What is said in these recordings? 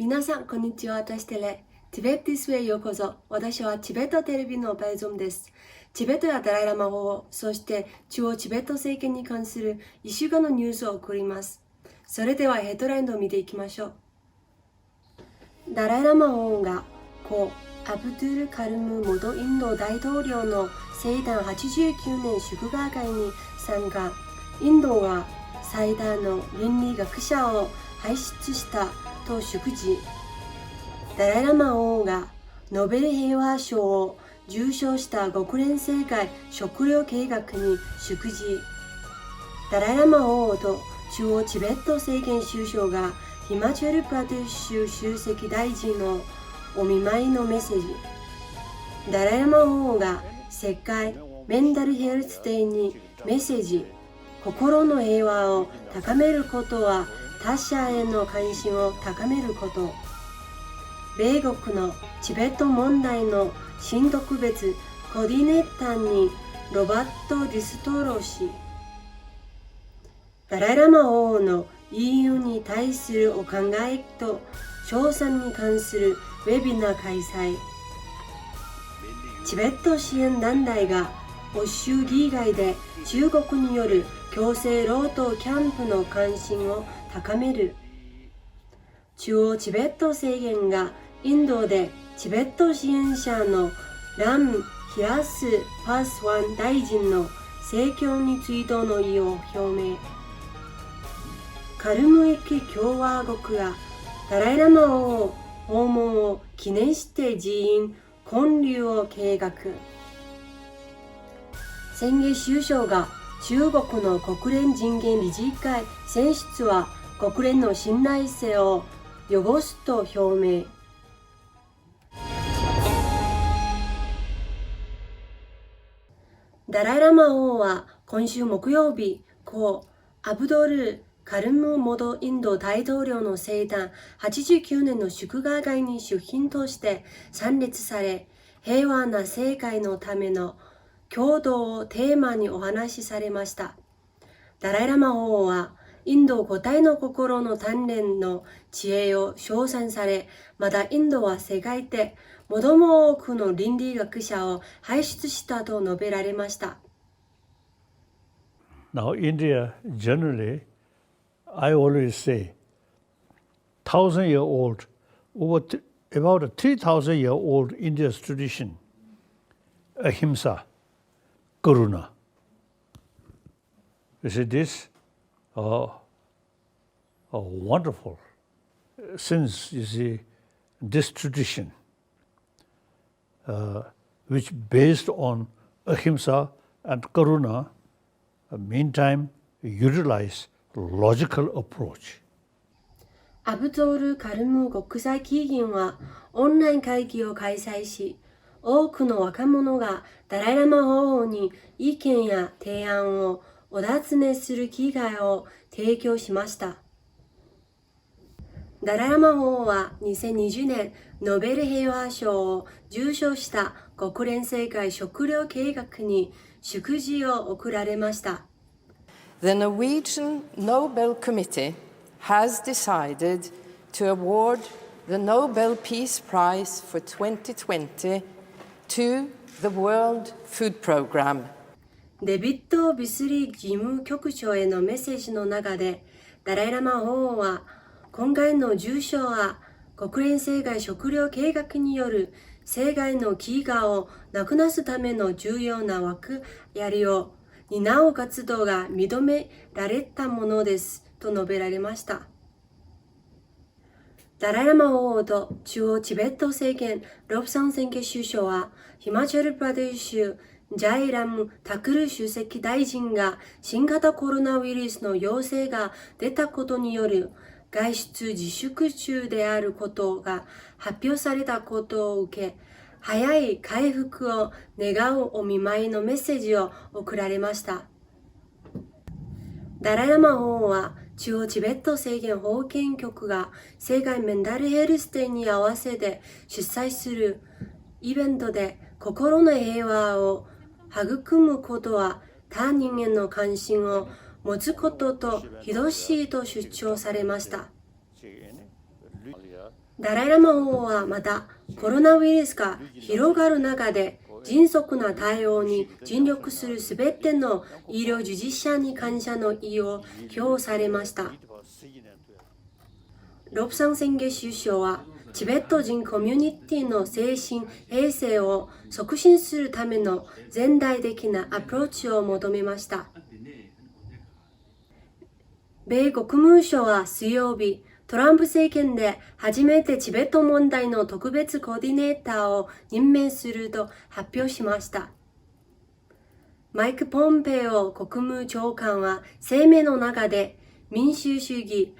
皆さん、こんにちは。私テレ。チベット This Way へようこそ。私はチベットテレビのパイゾンです。チベットやダライラマ法、そして中央チベット政権に関する1週間のニュースを送ります。それではヘッドラインを見ていきましょう。ダライラマ法が故アブドゥル・カルム元インド大統領の生誕89年祝賀会に参加。インドは最大の倫理学者を輩出したと祝辞。ダライラマ王がノーベル平和賞を受賞した国連世界食糧計画に祝辞。ダライラマ王と中央チベット政権首相がヒマチャルプラデシュ州首席大臣のお見舞いのメッセージ。ダライラマ王が世界メンタルヘルスデーにメッセージ。心の平和を高めることは他者への関心を高めること。米国のチベット問題の新特別コーディネーターにロバート・ディストロ氏。ダライラマ王の EU に対するお考えと賞賛に関するウェビナー開催。チベット支援団体が欧州議会で中国による強制労働キャンプの関心を高める。中央チベット政権がインドでチベット支援者のラム・ヒラス・パスワン大臣の逝去に追悼の意を表明。カルム域共和国がダライラマ王訪問を記念して寺院建立を計画。先月首相が中国の国連人権理事会選出は国連の信頼性を汚すと表明。ダライラマ王は今週木曜日、故アブドル・カルム元インド大統領の生誕89年の祝賀会に出品として参列され、平和な世界のための共同をテーマにお話しされました。ダライラマ王はインド古代の心の鍛錬の知恵を称賛され、またインドは世界で最も多くの倫理学者を輩出したと述べられました。Now, India generally, I always say, 1,000-year-old, about a 3,000-year-old India's tradition, ahimsa, karuna. You see, this wonderful, since you see this tradition, which based on ahimsa and karuna, meantime utilize logical approach. アブドール・カルム国際基金はオンライン会議を開催し、多くの若者がダライラマ王に意見や提案をお尋ねする機会を提供しました。ダライラマ王は2020年ノーベル平和賞を受賞した国連世界食糧計画に祝辞を贈られました。The Norwegian Nobel Committee has decided to award the Nobel Peace Prize for 2020 to the World Food Programme. デビッド・ビスリー事務局長へのメッセージの中で、ダライラマ王は今回の受賞は国連世界食糧計画による世界の飢餓をなくなすための重要な役割を担う活動が認められたものですと述べられました。ダライラマ王と中央チベット政権ロブサン選挙首相はヒマチャルプラデーシュジャイラム・タクル首席大臣が新型コロナウイルスの陽性が出たことによる外出自粛中であることが発表されたことを受け、早い回復を願うお見舞いのメッセージを送られました。ダライラマ王は中央チベット政権保健局が世界メンタルヘルスデーに合わせて主催するイベントで心の平和を育むことは他人への関心を持つことと等しいと主張されました。ダライラマ法皇はまたコロナウイルスが広がる中で迅速な対応に尽力するすべての医療従事者に感謝の意を表されました。ロプサン宣言首相はチベット人コミュニティの精神衛生を促進するための全体的なアプローチを求めました。米国務省は水曜日、トランプ政権で初めてチベット問題の特別コーディネーターを任命すると発表しました。マイク・ポンペオ国務長官は声明の中で民主主義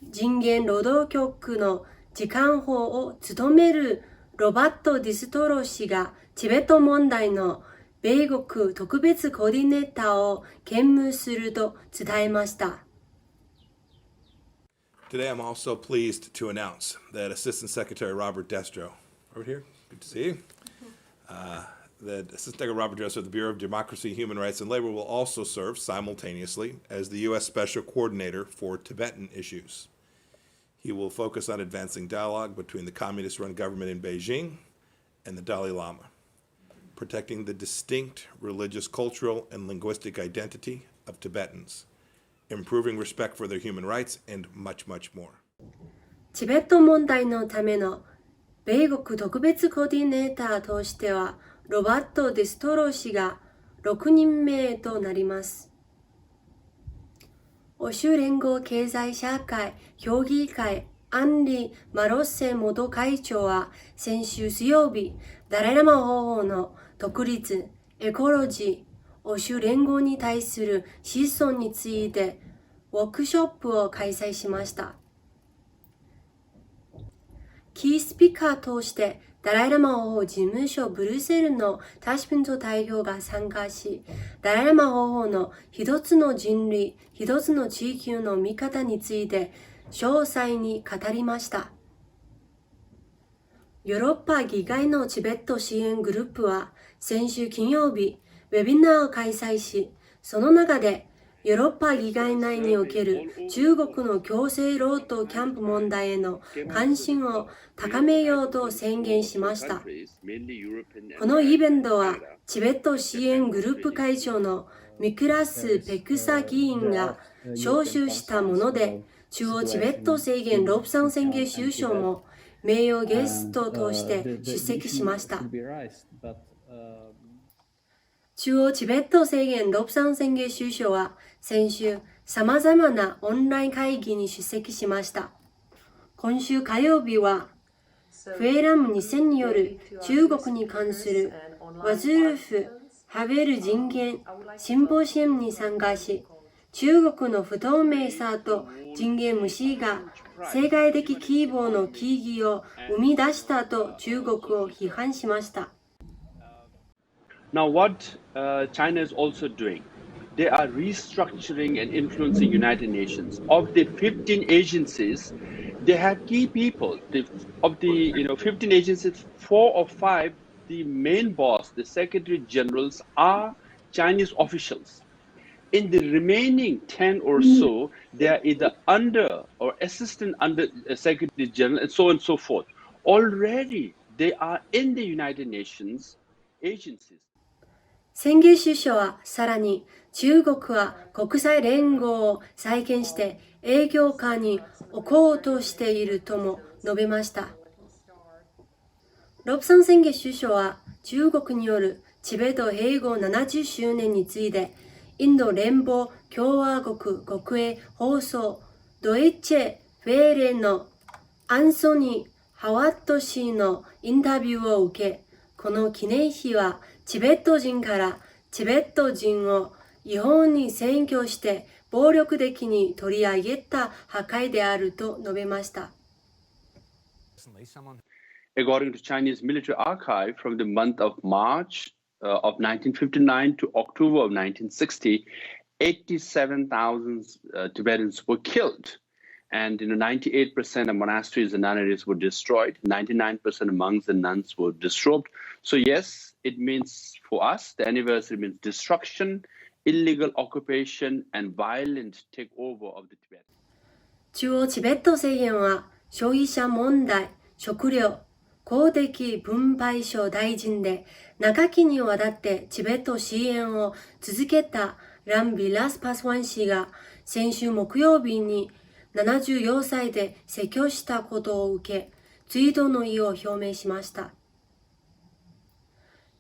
人権労働局の次官補を務めるロバット・ディストロ氏がチベット問題の米国特別コーディネーターを兼務すると伝えました。Today, I'm also pleased to announce that Assistant Secretary Robert Destro, over here, good to see you, that Assistant Secretary Robert Destro of the Bureau of Democracy, Human Rights, and Labor will also serve simultaneously as the U.S. Special Coordinator for Tibetan issues. He will focus on advancing dialogue between the communist-run government in Beijing and the Dalai Lama, protecting the distinct religious, cultural, and linguistic identity of Tibetans, improving respect for their human rights, and much, much more. チベット問題のための米国特別コーディネーターとしては、ロバート・デストロ氏が6人目となります。欧州連合経済社会評議会アンリ・マロッセ元会長は先週水曜日、ダライラマ法皇の独立、エコロジー、欧州連合に対する子孫についてワークショップを開催しました。キースピーカーとしてダライラマ法皇事務所ブルセルのタシピント代表が参加し、ダライラマ法皇の一つの人類、一つの地球の見方について詳細に語りました。ヨーロッパ議会のチベット支援グループは先週金曜日、ウェビナーを開催し、その中でヨーロッパ議会内における中国の強制労働キャンプ問題への関心を高めようと宣言しました。このイベントはチベット支援グループ会長のミクラス・ペクサ議員が招集したもので、中央チベット政権ロプサン宣言首相も名誉ゲストとして出席しました。中央チベット政権ロプサン宣言首相は先週様々なオンライン会議に出席しました。今週火曜日はフエラム2000による中国に関するワズルフ・ハベル人権シンポジウムに参加し、中国の不透明さと人権無視が世界的規模の危機を生み出したと中国を批判しました。Now, what China is also doing, they are restructuring and influencing United Nations. Of the 15 agencies, they have key people. Of the 15 agencies, 4 or 5, the main boss, the secretary generals, are Chinese officials. In the remaining 10 or so, they are either under or assistant under secretary general, and so on and so forth. Already, they are in the United Nations agencies. 宣言首相はさらに中国は国際連合を再建して営業化に置こうとしているとも述べました。ロプサン宣言首相は中国によるチベット併合70周年についてインド連邦共和国国営放送ドイツェ・フェーレのアンソニー・ハワット氏のインタビューを受け、この記念碑はチベット人からチベット人を違法に占拠して暴力的に取り上げた破壊であると述べました。According to Chinese military archive, from the month of March of 1959 to October of 1960, 87,000 Tibetans were killed. And 98% of monasteries and nunneries were destroyed. 99% of monks and nuns were disrobed. So yes, it means for us, the anniversary means destruction, illegal occupation, and violent takeover of the Tibet. 中央チベット政権は消費者問題、食料、公的分配省大臣で長きにわたってチベット支援を続けたラム・ビラスパスワン氏が先週木曜日に74歳で逝去したことを受け、追悼の意を表明しました。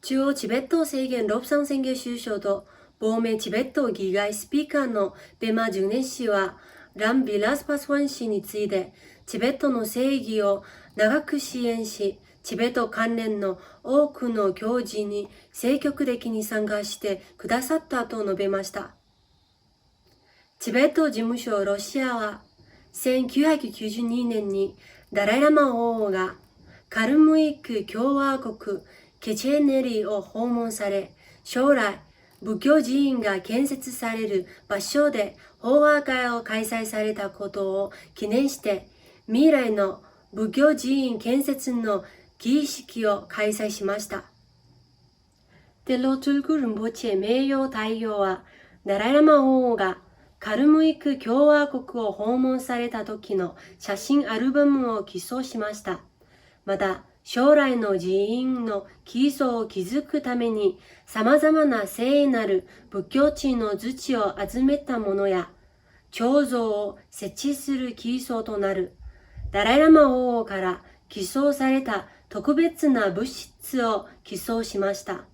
中央チベット政権ロプサン宣言首相と亡命チベット議会スピーカーのペマ・ジュネ氏はラム・ビラスパスワン氏についてチベットの正義を長く支援し、チベット関連の多くの行事に積極的に参加してくださったと述べました。チベット事務所ロシアは1992年にダライラマ王がカルムイク共和国ケチェネリを訪問され、将来仏教寺院が建設される場所で法話会を開催されたことを記念して未来の仏教寺院建設の儀式を開催しました。テロトゥルク・ルンポチェ名誉大王はダライラマ王がカルムイク共和国を訪問された時の写真アルバムを寄贈しました。また、将来の寺院の基礎を築くために様々な聖なる仏教地の土を集めたものや、彫像を設置する基礎となるダライラマ王から寄贈された特別な物質を寄贈しました。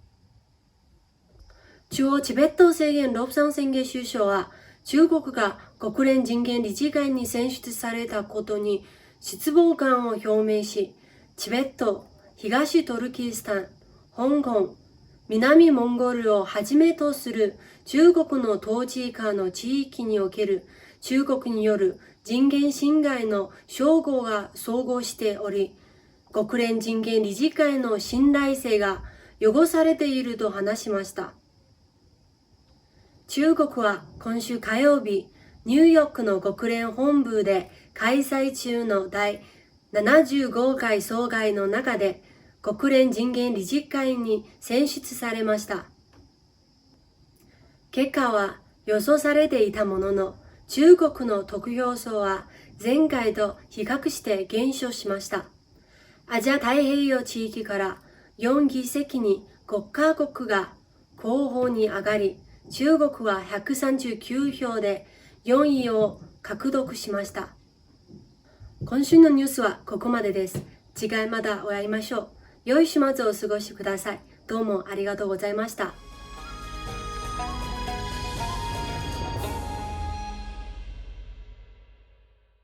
中央チベット政権ロプサン宣言首相は、中国が国連人権理事会に選出されたことに失望感を表明し、チベット、東トルキスタン、香港、南モンゴルをはじめとする中国の統治下の地域における中国による人権侵害の称号が総合しており、国連人権理事会の信頼性が汚されていると話しました。中国は今週火曜日、ニューヨークの国連本部で開催中の第75回総会の中で国連人権理事会に選出されました。結果は予想されていたものの、中国の得票数は前回と比較して減少しました。アジア太平洋地域から4議席に5カ国が候補に上がり、中国は139票で4位を獲得しました。今週のニュースはここまでです。次回またお会いしましょう。良い週末をお過ごしください。どうもありがとうございました。